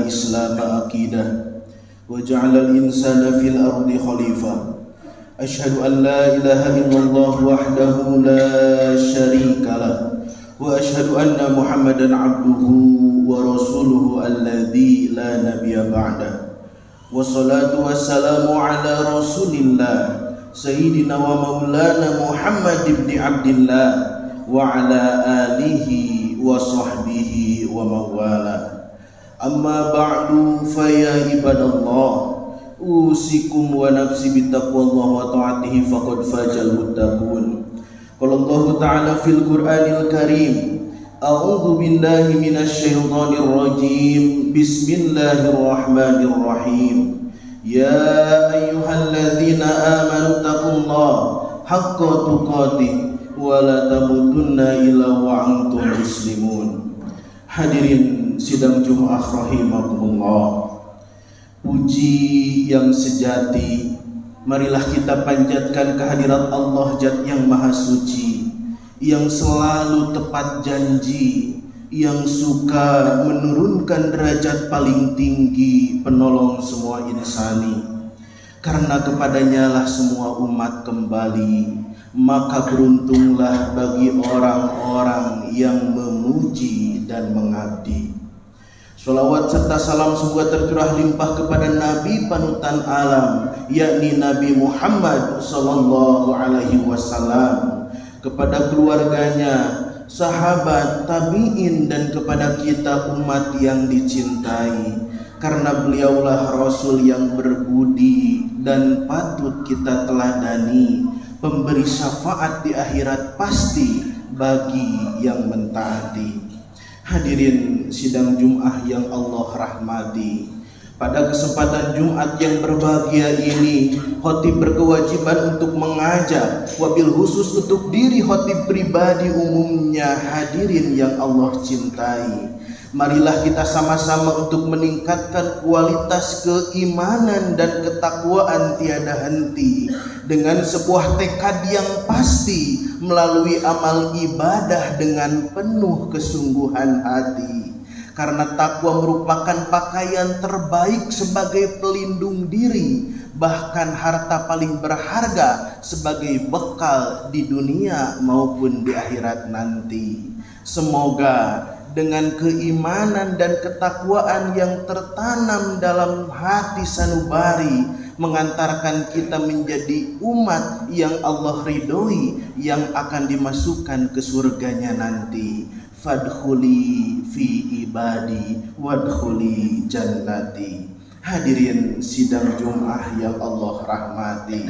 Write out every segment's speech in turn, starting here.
الإسلام عقيدة وجعل الإنسان في الأرض خليفة أشهد أن لا إله إلا الله وحده لا شريك له وأشهد أن محمدا عبده ورسوله الذي لا نبي بعده والصلاة والسلام على رسول الله سيدنا ومولانا محمد بن عبد الله وعلى آله وصحبه ومن والاه أما بعد فيا عباد الله أوصيكم ونفسي بتقوى الله وطاعته فقد فاز المتقون قال الله تعالى في القرآن الكريم أعوذ بالله من الشيطان الرجيم بسم الله الرحمن الرحيم يا أيها الذين آمنوا اتقوا الله حق تقاته ولا تموتن إلا وأنتم مسلمون. Hadirin sidang Jumat rahimakumullah, puji yang sejati marilah kita panjatkan kehadirat Allah Zat yang Maha Suci, yang selalu tepat janji, yang suka menurunkan derajat paling tinggi, penolong semua insani. Karena kepadanya lah semua umat kembali, maka beruntunglah bagi orang-orang yang memuji dan mengabdi. Sholawat serta salam semoga tercurah limpah kepada Nabi panutan alam, yakni Nabi Muhammad sallallahu alaihi wasallam, kepada keluarganya, sahabat, tabi'in, dan kepada kita umat yang dicintai. Karena beliaulah Rasul yang berbudi dan patut kita teladani, pemberi syafaat di akhirat pasti bagi yang mentaati. Hadirin sidang Jumat yang Allah rahmati, pada kesempatan Jumat yang berbahagia ini, khotib berkewajiban untuk mengajak, wabil khusus untuk diri khotib pribadi umumnya. Hadirin yang Allah cintai, marilah kita sama-sama untuk meningkatkan kualitas keimanan dan ketakwaan tiada henti dengan sebuah tekad yang pasti melalui amal ibadah dengan penuh kesungguhan hati. Karena takwa merupakan pakaian terbaik sebagai pelindung diri, bahkan harta paling berharga sebagai bekal di dunia maupun di akhirat nanti. Semoga dengan keimanan dan ketakwaan yang tertanam dalam hati sanubari mengantarkan kita menjadi umat yang Allah ridhoi, yang akan dimasukkan ke surganya nanti. Fadkhuli fi ibadi wadkhuli jannati. Hadirin sidang Jumat yang Allah rahmati,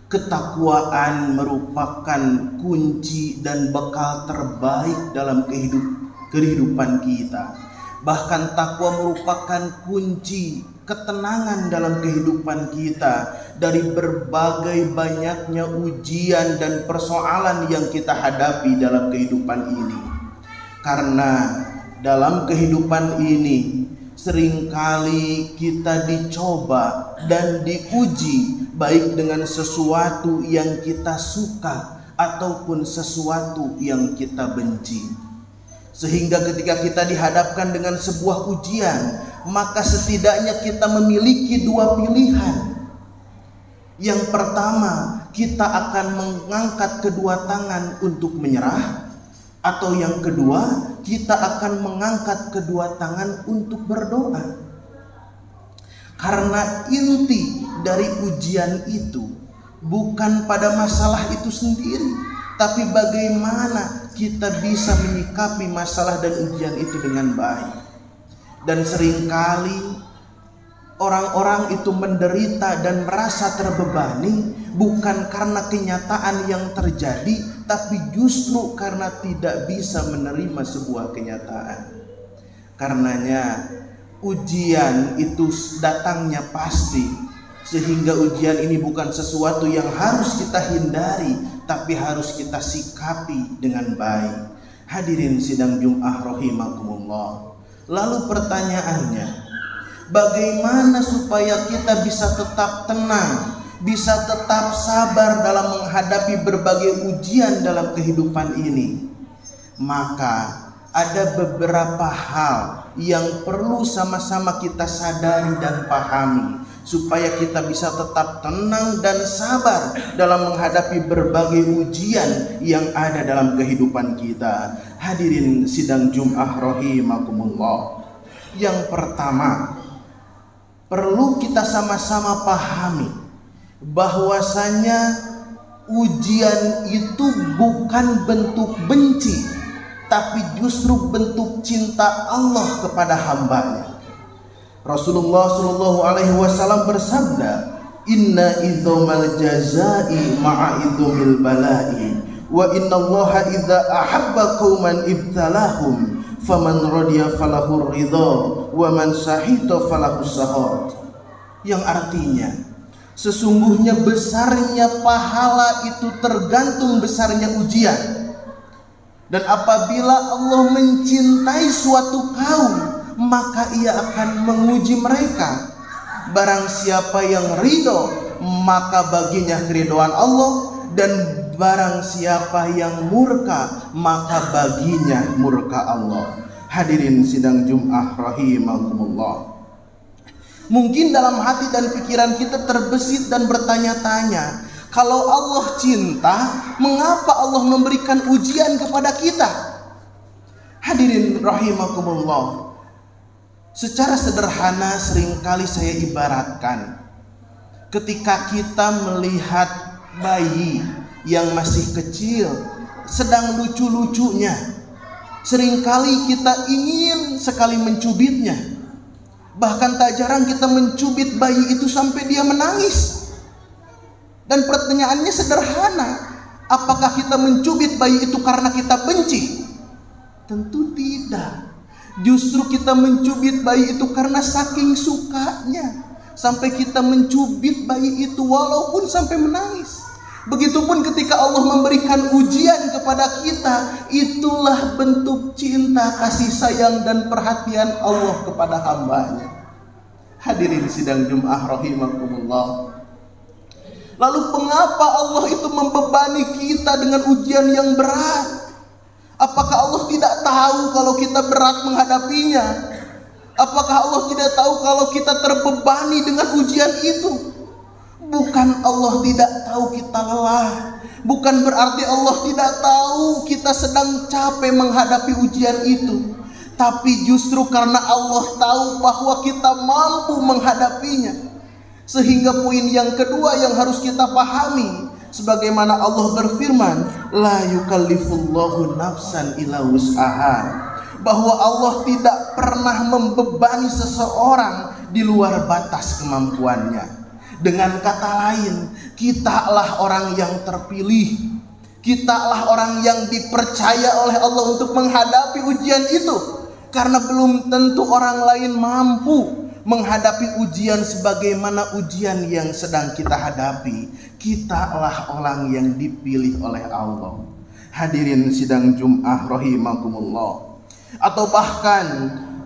ketakwaan merupakan kunci dan bekal terbaik dalam kehidupan kita. Bahkan takwa merupakan kunci ketenangan dalam kehidupan kita dari berbagai banyaknya ujian dan persoalan yang kita hadapi dalam kehidupan ini. Karena dalam kehidupan ini seringkali kita dicoba dan diuji, baik dengan sesuatu yang kita suka ataupun sesuatu yang kita benci. Sehingga ketika kita dihadapkan dengan sebuah ujian, maka setidaknya kita memiliki dua pilihan. Yang pertama, kita akan mengangkat kedua tangan untuk menyerah, atau yang kedua, kita akan mengangkat kedua tangan untuk berdoa. Karena inti dari ujian itu bukan pada masalah itu sendiri, tapi bagaimana kita bisa menyikapi masalah dan ujian itu dengan baik. Dan seringkali orang-orang itu menderita dan merasa terbebani bukan karena kenyataan yang terjadi, tapi justru karena tidak bisa menerima sebuah kenyataan. Karenanya ujian itu datangnya pasti, sehingga ujian ini bukan sesuatu yang harus kita hindari, tapi harus kita sikapi dengan baik. Hadirin sidang Jumat rahimakumullah. Lalu pertanyaannya, bagaimana supaya kita bisa tetap tenang, bisa tetap sabar dalam menghadapi berbagai ujian dalam kehidupan ini? Maka ada beberapa hal yang perlu sama-sama kita sadari dan pahami supaya kita bisa tetap tenang dan sabar dalam menghadapi berbagai ujian yang ada dalam kehidupan kita. Hadirin sidang Jum'ah rahimakumullah. Yang pertama, perlu kita sama-sama pahami bahwasanya ujian itu bukan bentuk benci, tapi justru bentuk cinta Allah kepada hambanya. Rasulullah Shallallahu Alaihi Wasallam bersabda, Inna idzomal jazai ma'a idzomil balai, wa inna Allaha idza ahabba qauman ibtalahum, faman radiya falahu ridha, wa man sahita falahu sahat. Yang artinya, sesungguhnya besarnya pahala itu tergantung besarnya ujian. Dan apabila Allah mencintai suatu kaum, maka ia akan menguji mereka. Barang siapa yang ridho, maka baginya keridhaan Allah. Dan barang siapa yang murka, maka baginya murka Allah. Hadirin sidang Jum'ah rahimakumullah. Mungkin dalam hati dan pikiran kita terbesit dan bertanya-tanya, kalau Allah cinta, mengapa Allah memberikan ujian kepada kita? Hadirin rahimakumullah. Secara sederhana seringkali saya ibaratkan, ketika kita melihat bayi yang masih kecil sedang lucu-lucunya, seringkali kita ingin sekali mencubitnya. Bahkan tak jarang kita mencubit bayi itu sampai dia menangis. Dan pertanyaannya sederhana, apakah kita mencubit bayi itu karena kita benci? Tentu tidak. Justru kita mencubit bayi itu karena saking sukanya, sampai kita mencubit bayi itu walaupun sampai menangis. Begitupun ketika Allah memberikan ujian kepada kita, itulah bentuk cinta, kasih sayang dan perhatian Allah kepada hambanya. Hadirin sidang Jum'ah rahimakumullah. Lalu mengapa Allah itu membebani kita dengan ujian yang berat? Apakah Allah tidak tahu kalau kita berat menghadapinya? Apakah Allah tidak tahu kalau kita terbebani dengan ujian itu? Bukan Allah tidak tahu kita lelah. Bukan berarti Allah tidak tahu kita sedang capek menghadapi ujian itu. Tapi justru karena Allah tahu bahwa kita mampu menghadapinya. Sehingga poin yang kedua yang harus kita pahami, sebagaimana Allah berfirman, la yukallifullahu nafsan illa wus'aha, bahwa Allah tidak pernah membebani seseorang di luar batas kemampuannya. Dengan kata lain, kitalah orang yang terpilih, kitalah orang yang dipercaya oleh Allah untuk menghadapi ujian itu, karena belum tentu orang lain mampu menghadapi ujian sebagaimana ujian yang sedang kita hadapi. Kitalah orang yang dipilih oleh Allah. Hadirin sidang Jum'ah rahimakumullah. Atau bahkan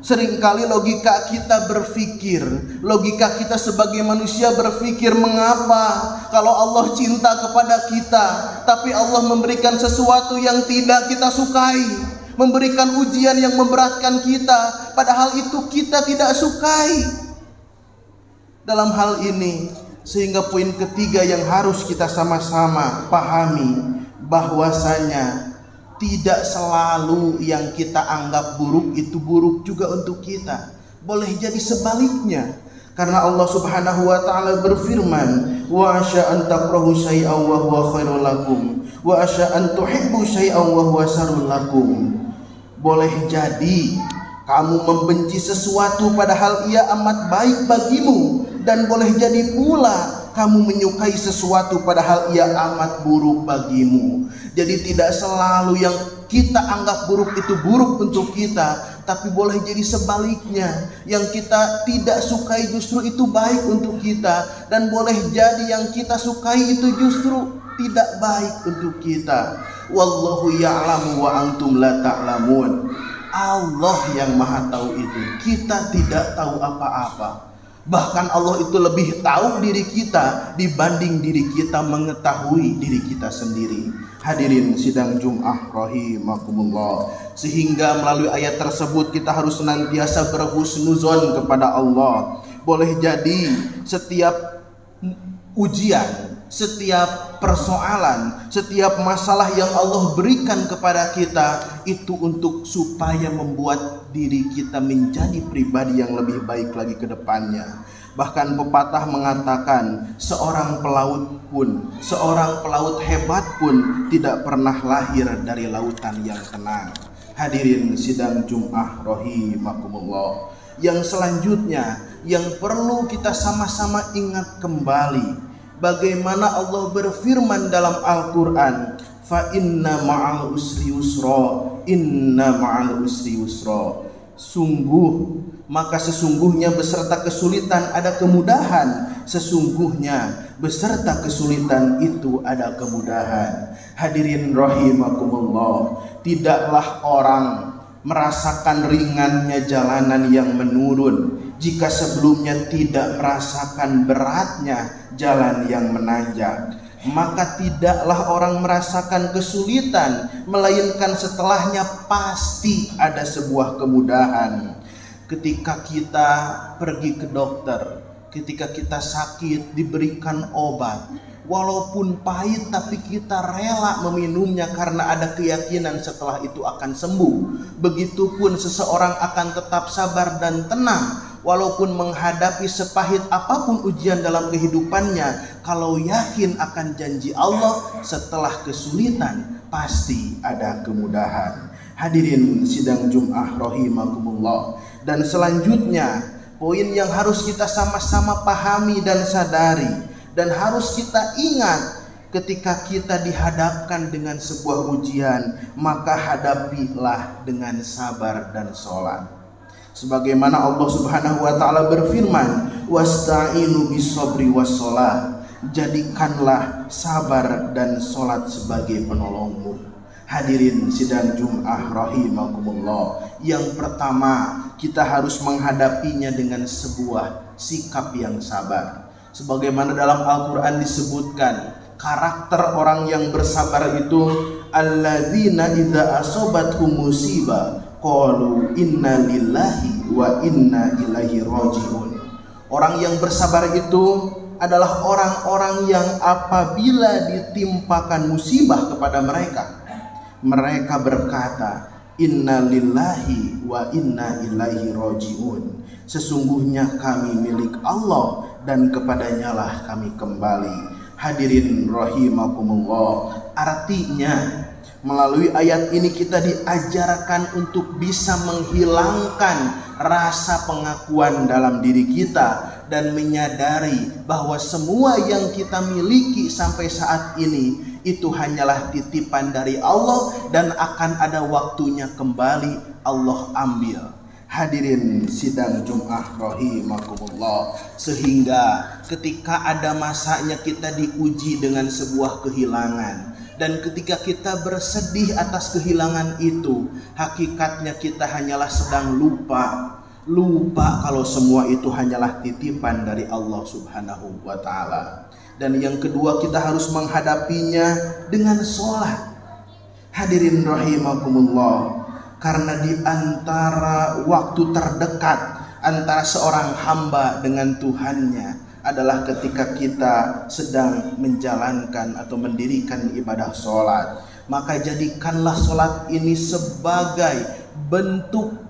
seringkali logika kita berpikir, logika kita sebagai manusia berpikir, mengapa kalau Allah cinta kepada kita, tapi Allah memberikan sesuatu yang tidak kita sukai, memberikan ujian yang memberatkan kita, padahal itu kita tidak sukai. Dalam hal ini, sehingga poin ketiga yang harus kita sama-sama pahami, bahwasanya tidak selalu yang kita anggap buruk itu buruk juga untuk kita. Boleh jadi sebaliknya. Karena Allah Subhanahu wa taala berfirman, wa asya an takrahu syai'an wa huwa khairul lakum, wa asya an tuhibbu syai'an wa huwa syarrul lakum. Boleh jadi kamu membenci sesuatu padahal ia amat baik bagimu, dan boleh jadi pula kamu menyukai sesuatu padahal ia amat buruk bagimu. Jadi tidak selalu yang kita anggap buruk itu buruk untuk kita, tapi boleh jadi sebaliknya, yang kita tidak sukai justru itu baik untuk kita, dan boleh jadi yang kita sukai itu justru tidak baik untuk kita. Wallahu ya'lamu wa antum la ta'lamun. Allah yang maha tahu itu, kita tidak tahu apa-apa. Bahkan Allah itu lebih tahu diri kita dibanding diri kita mengetahui diri kita sendiri. Hadirin sidang Jum'ah rahimakumullah. Sehingga melalui ayat tersebut kita harus senantiasa berhusnuzon kepada Allah. Boleh jadi setiap ujian, setiap persoalan, setiap masalah yang Allah berikan kepada kita itu untuk supaya membuat diri kita menjadi pribadi yang lebih baik lagi ke depannya. Bahkan pepatah mengatakan seorang pelaut hebat pun tidak pernah lahir dari lautan yang tenang. Hadirin sidang Jum'ah rahimakumullah. Yang selanjutnya yang perlu kita sama-sama ingat kembali, bagaimana Allah berfirman dalam Al-Quran, fa inna ma'al usri yusra, inna ma'al usri yusra. Sesungguhnya beserta kesulitan ada kemudahan. Sesungguhnya beserta kesulitan itu ada kemudahan. Hadirin rahimakumullah, tidaklah orang merasakan ringannya jalanan yang menurun jika sebelumnya tidak merasakan beratnya jalan yang menanjak. Maka tidaklah orang merasakan kesulitan, melainkan setelahnya pasti ada sebuah kemudahan. Ketika kita pergi ke dokter, ketika kita sakit diberikan obat, walaupun pahit tapi kita rela meminumnya karena ada keyakinan setelah itu akan sembuh. Begitupun seseorang akan tetap sabar dan tenang walaupun menghadapi sepahit apapun ujian dalam kehidupannya, kalau yakin akan janji Allah setelah kesulitan pasti ada kemudahan. Hadirin sidang Jum'ah rahimakumullah. Dan selanjutnya poin yang harus kita sama-sama pahami dan sadari, dan harus kita ingat, ketika kita dihadapkan dengan sebuah ujian, maka hadapilah dengan sabar dan sholat. Sebagaimana Allah Subhanahu wa ta'ala berfirman, wasta'inu bis-sabri was-sholat. Jadikanlah sabar dan sholat sebagai penolongmu. Hadirin sidang Jum'ah rahimakumullah. Yang pertama, kita harus menghadapinya dengan sebuah sikap yang sabar. Sebagaimana dalam Al-Quran disebutkan, karakter orang yang bersabar itu alladzina idza asobathum musibah qalu inna lillahi wa inna ilaihi rajiun. Orang yang bersabar itu adalah orang-orang yang apabila ditimpakan musibah kepada mereka berkata, inna lillahi wa inna ilaihi rajiun. Sesungguhnya kami milik Allah dan kepadanya lah kami kembali. Hadirin rahimakumullah. Artinya melalui ayat ini kita diajarkan untuk bisa menghilangkan rasa pengakuan dalam diri kita dan menyadari bahwa semua yang kita miliki sampai saat ini itu hanyalah titipan dari Allah dan akan ada waktunya kembali Allah ambil. Hadirin sidang Jum'ah rahimakumullah. Sehingga ketika ada masanya kita diuji dengan sebuah kehilangan, dan ketika kita bersedih atas kehilangan itu, hakikatnya kita hanyalah sedang lupa kalau semua itu hanyalah titipan dari Allah Subhanahu wa ta'ala. Dan yang kedua, kita harus menghadapinya dengan sholat. Hadirin rahimakumullah. Karena di antara waktu terdekat antara seorang hamba dengan Tuhannya adalah ketika kita sedang menjalankan atau mendirikan ibadah sholat. Maka jadikanlah sholat ini sebagai bentuk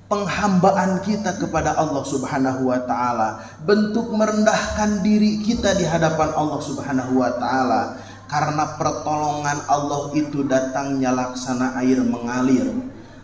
penghambaan kita kepada Allah Subhanahu wa ta'ala, bentuk merendahkan diri kita di hadapan Allah Subhanahu wa ta'ala. Karena pertolongan Allah itu datangnya laksana air mengalir.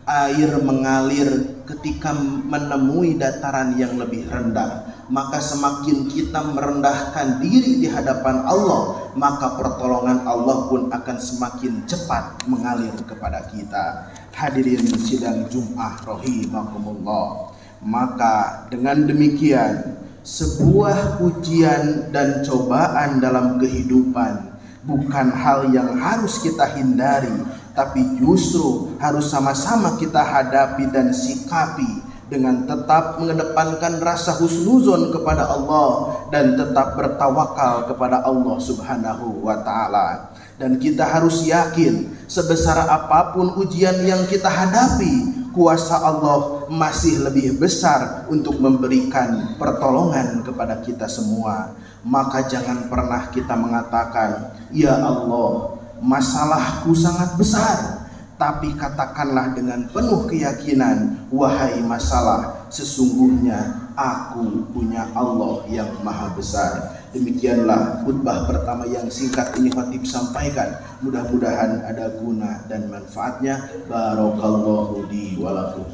Air mengalir ketika menemui dataran yang lebih rendah. Maka semakin kita merendahkan diri di hadapan Allah, maka pertolongan Allah pun akan semakin cepat mengalir kepada kita. Hadirin sidang Jum'ah rahimakumullah. Maka dengan demikian, sebuah ujian dan cobaan dalam kehidupan bukan hal yang harus kita hindari, tapi justru harus sama-sama kita hadapi dan sikapi dengan tetap mengedepankan rasa husnuzon kepada Allah dan tetap bertawakal kepada Allah Subhanahu wa taala. Dan kita harus yakin sebesar apapun ujian yang kita hadapi, kuasa Allah masih lebih besar untuk memberikan pertolongan kepada kita semua. Maka jangan pernah kita mengatakan, "Ya Allah, masalahku sangat besar." Tapi katakanlah dengan penuh keyakinan, "Wahai masalah, sesungguhnya aku punya Allah yang maha besar." Demikianlah khutbah pertama yang singkat ini khatib sampaikan. Mudah-mudahan ada guna dan manfaatnya. Barakallahu li wa lakum.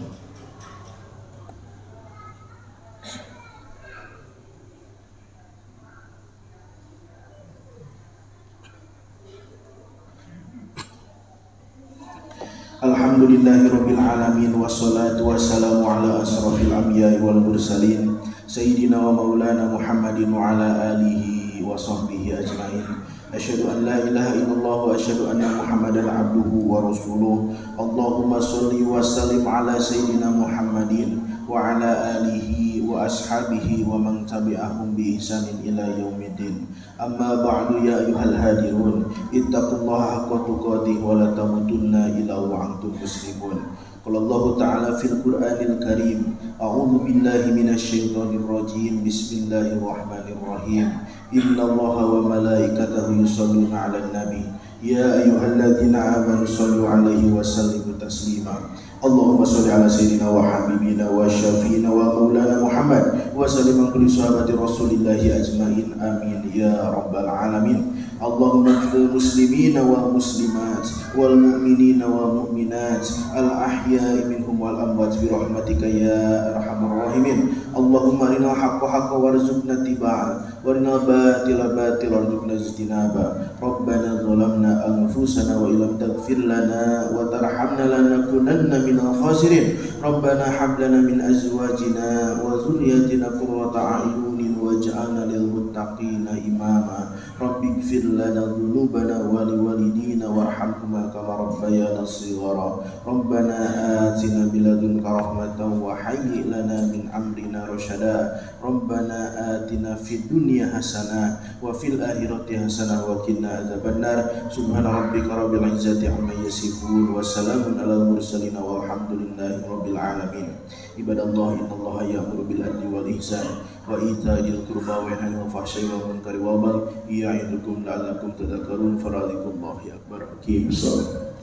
Alhamdulillahirabbil alamin wassalatu wassalamu ala asrofil anbiya'i wal mursalin sayyidina wa maulana Muhammadin wa ala alihi wa sahbihi ajmain. Asyhadu an la ilaha illallah wa asyhadu anna Muhammadan abduhu wa rasuluh. Allahumma shalli wa sallim ala sayyidina Muhammadin wa ala alihi wa ashabihi wa man tabi'ahum bi ihsanin ila yaumiddin. Amma ba'du, ya ayyuhal hadirun, ittaqullaha haqqa tuqatih wa la tamutunna illa wa antum muslimun. Qala Allah ta'ala fil Qur'anil Karim, a'udzu billahi minasy syaithanir rajim. Bismillahirrahmanirrahim. Innallaha wa malaikatahu yusholluna 'alan nabi. Ya ayyuhalladzina amanu shallu 'alaihi wa sallimu taslima. Allahumma sholli ala sayyidina wa habibina wa syafiina wa maulana Muhammad wa sallim an kulli sahabati rasulillahi ajmain. Amin ya rabbal alamin. Allahumma ighfir muslimina wa muslimat wal mu'minina wa mu'minat al ahya'i minhum wal amwat bi rahmatika ya arhamar rahimin. Allahumma arinal haqqa haqqan warzuqna ittiba'ah wa arinal batila batilan warzuqna ijtinaba. Rabbana zalamna anfusana wa illam taghfir lana wa tarhamna lanakunanna minal khasirin. Rabbana hab lana min azwajina wa dhurriyyatina qurrata a'yunin waj'alna lil muttaqina imama. Rabbi ighfir lana dhunubana wa liwalidina warhamhuma kama rabbayana shighara. Rabbana atina min ladunka rahmatan wa hayyi lana min amrina rasyada. Rabbana atina fid dunya hasanah wa fil akhirati hasanah wa qina adzabannar. Subhana rabbika rabbil izzati amma yasifun wa salamun alal mursalin walhamdulillahi rabbil alamin. Ibadallah, innallaha ya'muru bil adli wal ihsan wa ita'il qurba wa yanha 'anil fahsya'i wal munkari wal baghi ya'idukum la'allakum tadhakkarun. Faradhikumullahu akbar. Aqim shalah.